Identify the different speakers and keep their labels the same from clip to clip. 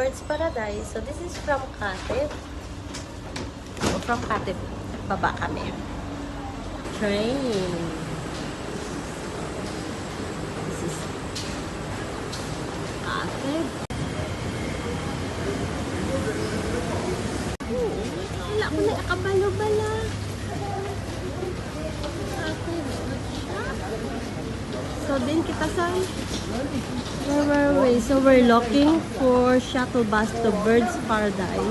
Speaker 1: Birds Paradise. So this is from Katib. So from Katib, baba kami. Train. This is Katib. Wala ko na akabalo-bala. So, din kita sa where were we? So, we're looking for shuttle bus to Birds Paradise.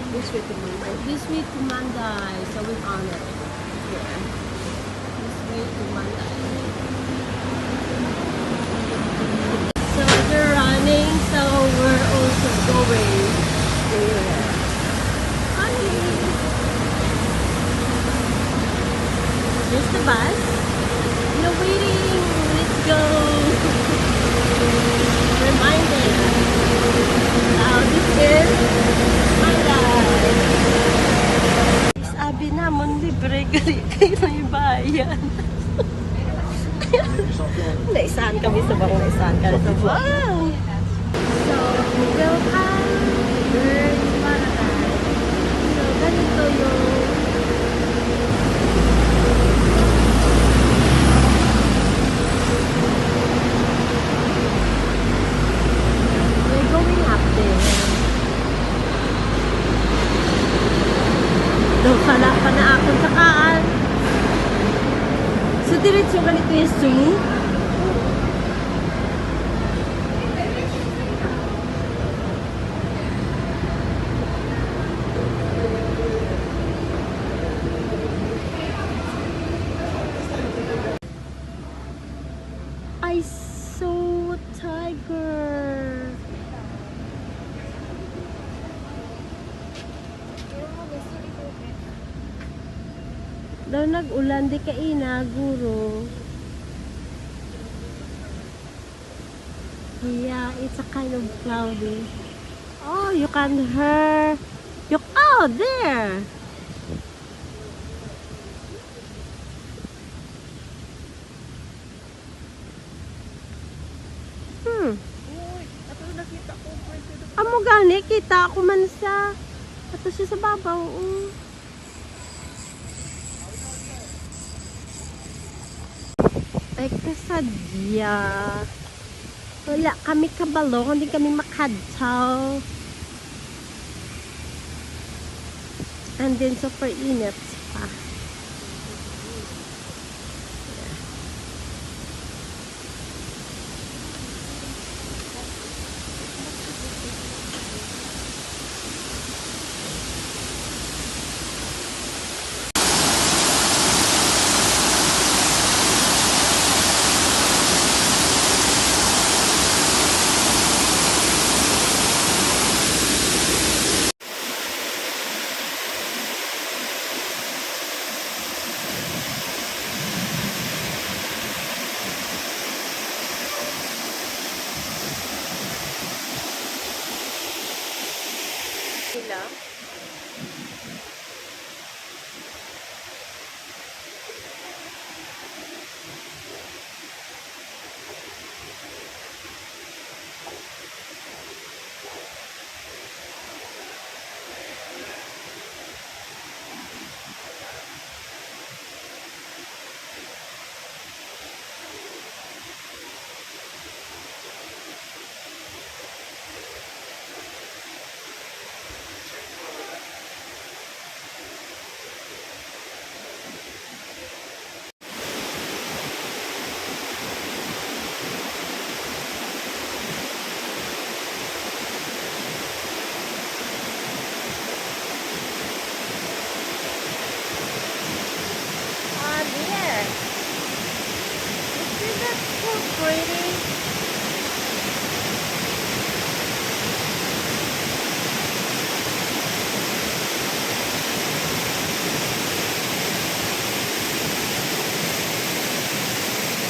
Speaker 1: This way to Manday. This way to Manday. So, we're on it. Yeah. This way to Manday. So, they're running. So, we're also going there. Hi! Here's the bus. No waiting. Let's go. Reminding. Now this is my life. Sabi namon libre gali kayo may bayan. Naisahan kami sa bang naisahan kami sa bang. So, welcome. Birds Paradise. So, ganito yung pala pa na akong sakaan. So, diretso ganito yung zoo. I saw a tiger. Daw nag-ulan di kaina, guro. Yeah, it's a kind of cloudy. Oh, you can hear. Oh, there. Amo gani, kita ako man sa. Ato siya sa babaw. Ay, kasadya. Wala kami kabalo, hindi kami makadsaw. And then, super init pa. Sila. Pretty.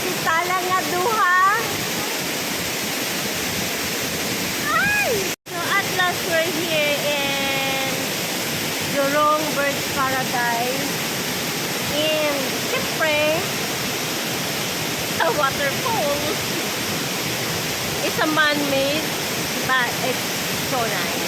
Speaker 1: Kita lang nga duha. Ay! So at last we're here in Jurong Birds Paradise. And siyempre, a waterfall. It's a man-made, but it's so nice.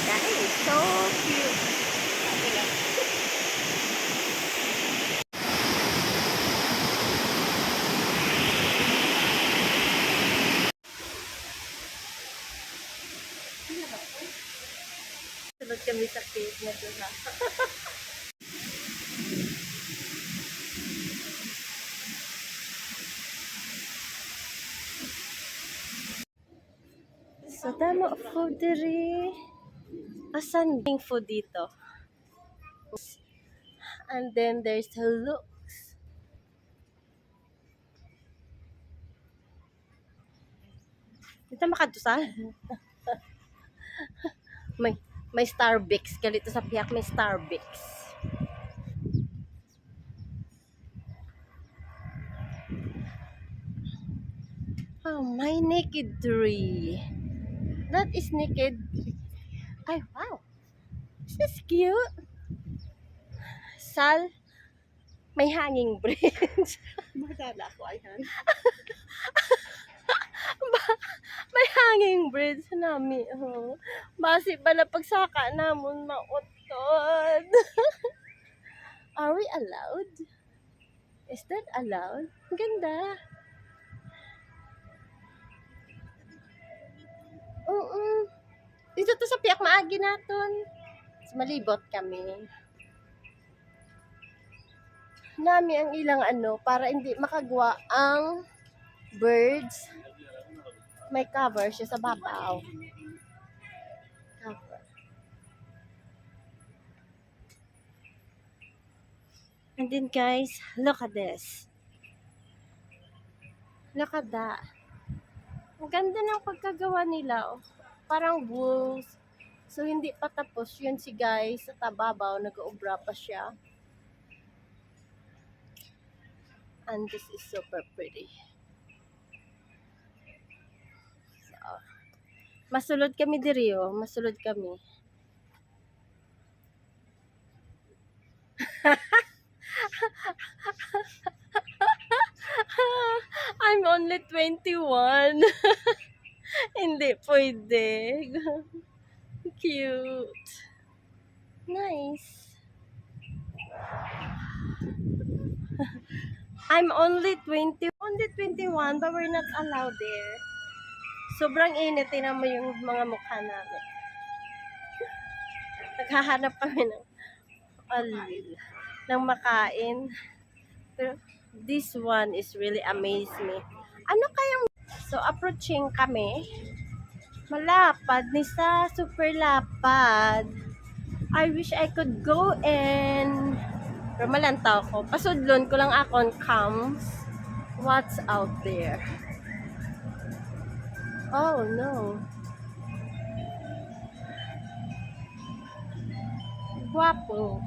Speaker 1: That is so cute. Sunod kami sa page na doon na. So, damo food diri. Asan yung food dito? And then there's looks. Dito makadusal. may Starbucks. Galito sa piyak may Starbucks. Oh, my naked tree. That is naked. Ay, wow. This is cute. Sal, may hanging bridge.
Speaker 2: Magdala ako, ayan.
Speaker 1: May hanging bridge nami. Oh. Basi pala pagsaka namon mautod. Are we allowed? Is that allowed? Ang ganda. Oo. Dito to sa piyak maagi naton. Malibot kami. Nami ang ilang para hindi makagwa ang birds. May cover siya sa babaw. Cover. And then guys, look at this. Look at that. Ang ganda ng pagkagawa nila. Oh. Parang wolves. So, hindi pa tapos. Yun si guys, sa tababaw, nag-uubra pa siya. And this is super pretty. So, masulod kami diri, oh. Masulod kami. I'm only 21. Hindi pwede. Cute. Nice. I'm only 21, but we're not allowed there. Sobrang init. Tingnan mo yung mga mukha namin. Naghahanap kami ng makain. Pero this one is really amazed me. Ano kayang... So, approaching kami. Malapad. Nisa, super lapad. I wish I could go and... Pero malantaw ko. Pasudlon ko lang akong comes. What's out there? Oh, no. Guwapo.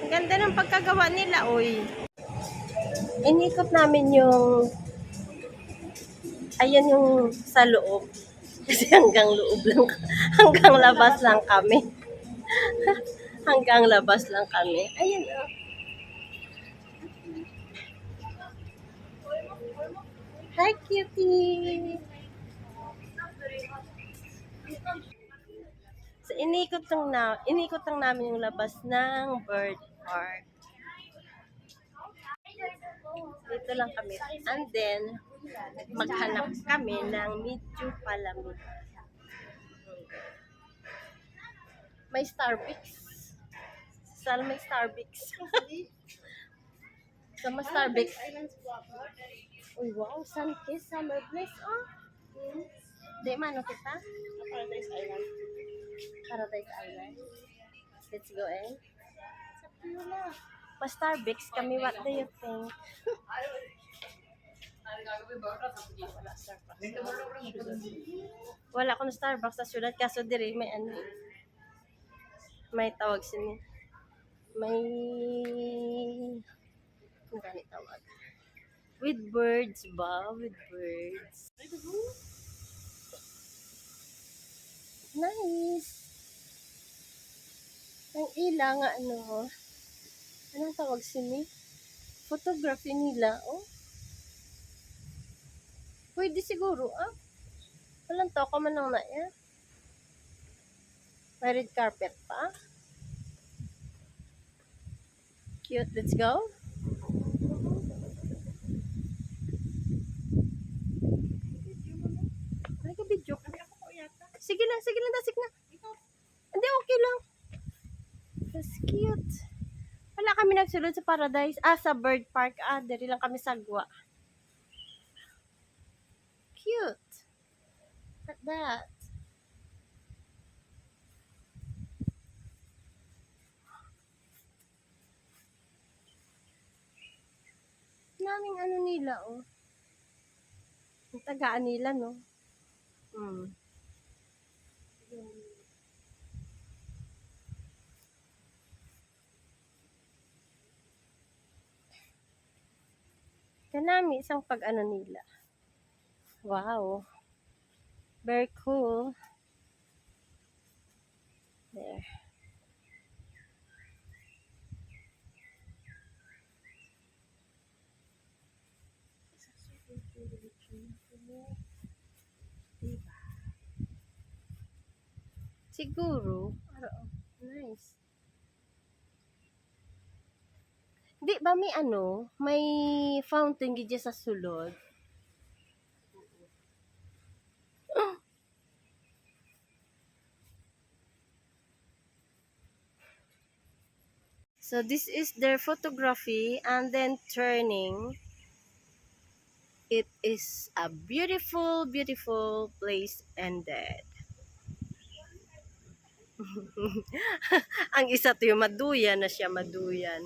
Speaker 1: Ang ganda ng pagkagawa nila, oy. Inikot namin yung ayan yung sa loob. Kasi hanggang loob lang, hanggang labas lang kami. Hanggang labas lang kami. Ayan, oh. Hi, cutie! So, inikot lang namin yung labas ng bird park. Dito lang kami. And then, maghanap kami ng medyo palamig. May Starbucks. Sal may Starbucks. Sa may Starbucks. Uy, wow. Sunkiss, Summer Bliss. Oh. Di mano kita?
Speaker 2: Paradise Island.
Speaker 1: Paradise Island. Let's go eh. Pa Starbucks kami, what do you think? Wala akong Starbucks sa syudad kaso diri may ano. May tawag sini. May kung gani tawag. With birds ba? With birds. Nice. Ang ila nga ano. Anong tawag sini? Photography nila. Oh. Pwede siguro ah. Walang to ka man lang na yan. May red carpet pa. Cute. Let's go. Ay, ka video. Sige lang, dasik na. Hindi, okay lang. That's cute. Wala kami nagsulod sa Paradise. Sa Bird Park. Dali lang kami sagwa. Cute. At that. Naming ano nila, oh. Ang tagaan nila, no? Kanami, isang pag-ano nila. Wow. Very cool. There. Diba? Siguro. Nice. Di ba may ano? May fountain gidya sa sulod. So this is their photography and then turning. It is a beautiful, beautiful place ended. Ang isa to yung maduyan na siya, maduyan.